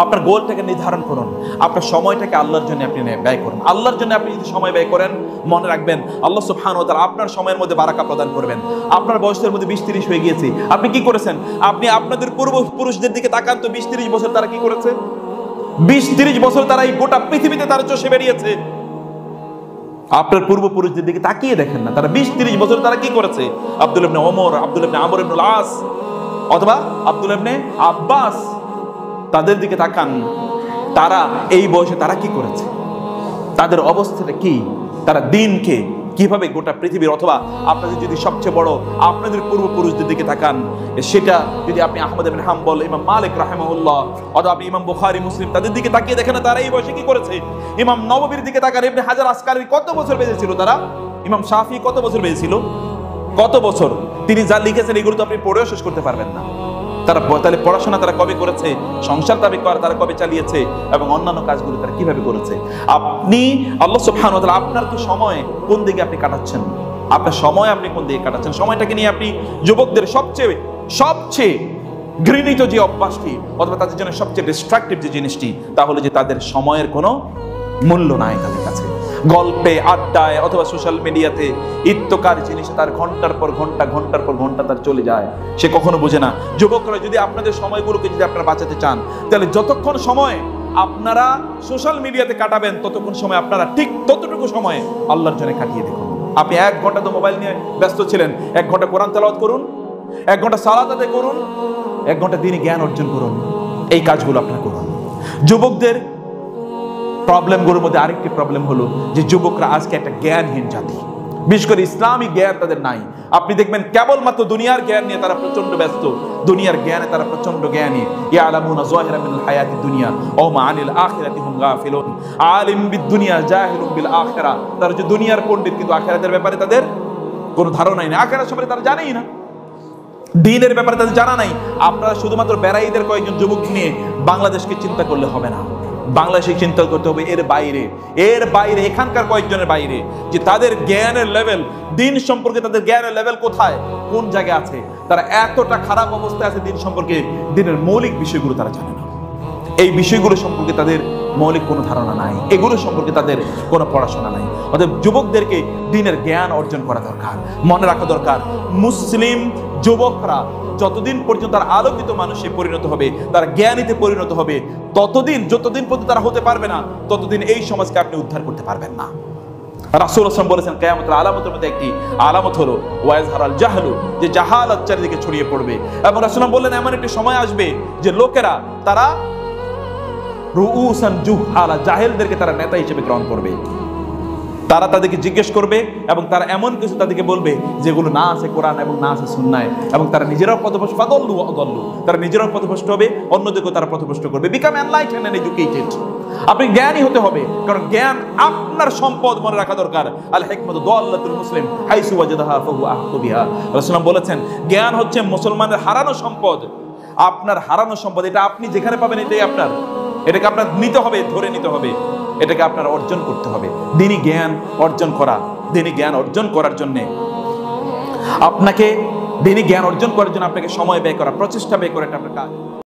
আপনার গোলটাকে নির্ধারণ করুন, আপনার সময়টাকে আল্লাহর জন্য আপনি ব্যয় করুন। আল্লাহর জন্য আপনি যদি সময় ব্যয় করেন, মনে রাখবেন আল্লাহ সুবহানাহু ওয়া তাআলা আপনার সময়ের মধ্যে বারাকা প্রদান করবেন। আপনার বয়সের মধ্যে 20-30 হয়ে গিয়েছে, আপনি কি করেছেন? আপনি আপনাদের পূর্বপুরুষদের দিকে তাকান তো, 20-30 বছর তারা কি করেছে? 20-30 বছর তারা এই গোটা পৃথিবীতে তারা চষে বেরিয়েছে। আপনার পূর্বপুরুষদের দিকে তাকিয়ে দেখেন না, তারা 20-30 বছর তারা কি করেছে? আব্দুল্লাহ ইবনে ওমর, আব্দুল্লাহ ইবনে আমর ইবনুল আস অথবা আব্দুল্লাহ ইবনে আব্বাস, তাদের দিকে তাকান, তারা এই বয়সে তারা কি করেছে, তাদের অবস্থাটা কি, তারা দিনকে কিভাবে গোটা পৃথিবীর, অথবা আপনাদের যদি সবচেয়ে বড় আপনাদের পূর্বপুরুষদের দিকে তাকান, সেটা যদি আপনি আহমদ ইবনে হাম্বল, ইমাম মালিক রাহিমাহুল্লাহ, অথবা আপনি ইমাম বুখারী, মুসলিম, তাদের দিকে তাকিয়ে দেখেন না তারা এই বয়সে কি করেছে। ইমাম নববীর দিকে তাকান, ইবনে হাজার আসকারী কত বছর বেঁচে ছিল তারা, ইমাম শাফি কত বছর বেঁচে ছিল, কত বছর তিনি যা লিখেছেন এগুলো তো আপনি পড়েও শেষ করতে পারবেন না। তারা তাহলে পড়াশোনা তারা কবে করেছে, সংসার তারা কবে চালিয়েছে, এবং অন্যান্য কাজগুলো তারা কিভাবে করেছে। আপনি আল্লাহ সুবহানাহু ওয়া তাআলা আপনার কি সময় কোন দিকে আপনি কাটাচ্ছেন, আপনার সময় আপনি কোন দিকে কাটাচ্ছেন, সময়টাকে নিয়ে আপনি যুবকদের সবচেয়ে ঘৃণিত যে অভ্যাসটি, অথবা তাদের জন্য সবচেয়ে ডিস্ট্রাকটিভ যে জিনিসটি, তাহলে যে তাদের সময়ের কোনো মূল্য নাই তাদের কাছে। গল্পে, আড্ডায়, অথবা সোশ্যাল মিডিয়াতে ইত্যকার জিনিসে তার ঘন্টার পর ঘন্টা তার চলে যায়, সে কখনো বোঝে না। যুবকরা যদি আপনাদের সময়গুলোকে যদি আপনারা বাঁচাতে চান, তাহলে যতক্ষণ সময় আপনারা সোশ্যাল মিডিয়াতে কাটাবেন, ততক্ষণ সময় আপনারা ঠিক ততটুকু সময় আল্লাহর জন্য কাটিয়ে দেখুন। আপনি 1 ঘন্টা তো মোবাইল নিয়ে ব্যস্ত ছিলেন, 1 ঘন্টা কোরআন তেলাওয়াত করুন, 1 ঘন্টা সালাত আদায় করুন, 1 ঘন্টা দ্বীনি জ্ঞান অর্জন করুন। এই কাজগুলো আপনারা করুন। যুবকদের প্রবলেমগুলোর মধ্যে আরেকটি প্রবলেম হলো যে যুবকরা আজকে একটা জ্ঞানহীন জাতি, বিশেষ করে ইসলামিক জ্ঞান তাদের নাই। আপনি দেখবেন কেবলমাত্র দুনিয়ার জ্ঞান নিয়ে তারা প্রচন্ড ব্যস্ত, দুনিয়ার জ্ঞানে তারা প্রচন্ড জ্ঞানী। ইয়ালামুনা যাহিরাম মিনাল হায়াতিদ দুনিয়া ওয়া মা আনিল আখিরাতি হুম গাফিলুন। আলিম বিদ-দুনিয়া জাহিলুম বিল আখিরা। তারা যে দুনিয়ার পণ্ডিত, কিন্তু আখিরাতের ব্যাপারে তাদের কোনো ধারণাই নেই, আখিরাত সম্পর্কে তারা জানেই না, দ্বীনের ব্যাপারে তাদের জানা নাই। আপনারা শুধুমাত্র বেড়াইদের কয়েকজন যুবক নিয়ে বাংলাদেশকে চিন্তা করলে হবে না, বাংলাদেশে চিন্তা করতে হবে এর বাইরে এখানকার কয়েকজনের বাইরে, যে তাদের জ্ঞানের লেভেল, দিন সম্পর্কে তাদের জ্ঞানের লেভেল কোথায়, কোন জায়গায় আছে। তারা এতটা খারাপ অবস্থায় আছে দিন সম্পর্কে, দিনের মৌলিক বিষয়গুলো তারা জানে না। এই বিষয়গুলো সম্পর্কে তাদের মৌলিক কোনো ধারণা নাই, এগুলো সম্পর্কে তাদের কোনো পড়াশোনা নাই। অতএব যুবকদেরকে দিনের জ্ঞান অর্জন করা দরকার, মনে রাখা দরকার। মুসলিম যুবকরা যতদিন পর্যন্ত তারা আলোকিত মানুষে পরিণত হবে, তারা জ্ঞানীতে পরিণত হবে, যতদিন পর্যন্ত তারা হতে পারবে না, ততদিন এই সমাজকে আপনি উদ্ধার করতে পারবেন না। রাসূল সাল্লাল্লাহু আলাইহি ওয়াসাল্লাম বলেছেন, কিয়ামতের আলামতের মধ্যে একটি আলামত হলো ওয়াজহারাল জাহলু, যে জাহালাত চারিদিকে ছড়িয়ে পড়বে। এবং রাসূল বললেন, এমন একটি সময় আসবে যে লোকেরা তারা রুউসান জুহালা, জাহেলদেরকে তারা নেতা হিসেবে গ্রহণ করবে। তারা তাদেরকে জিজ্ঞেস করবে এবং তারা এমন কিছু তাদেরকে বলবে যেগুলো না আছে কোরআন এবং না আছে সুন্নায়, এবং তারা নিজেরাও পথভ্রষ্ট, ফাদল্লু আদাল্লু, তারা নিজেরাও পথভ্রষ্ট হবে, অন্যদেরকেও তারা পথভ্রষ্ট করবে। Become enlightened and educated. আপনি জ্ঞানী হতে হবে, কারণ জ্ঞান আপনার সম্পদ, মনে রাখা দরকার। আল হিকমাতু দাল্লাতুল মুসলিম হাইসু ওয়াজাদাহা ফাহুয়া আহকু বিহা। রাসূল বলেছেন, জ্ঞান হচ্ছে মুসলমানের হারানো সম্পদ। আপনার হারানো সম্পদ, এটা আপনি যেখানে পাবেন এটাই আপনার, এটাকে আপনার নিতে হবে, ধরে নিতে হবে, এটাকে আপনার অর্জন করতে হবে। দ্বীনি জ্ঞান অর্জন করার জন্য আপনাকে সময় ব্যয় করা, প্রচেষ্টা ব্যয় করা, এটা আপনার কাজ।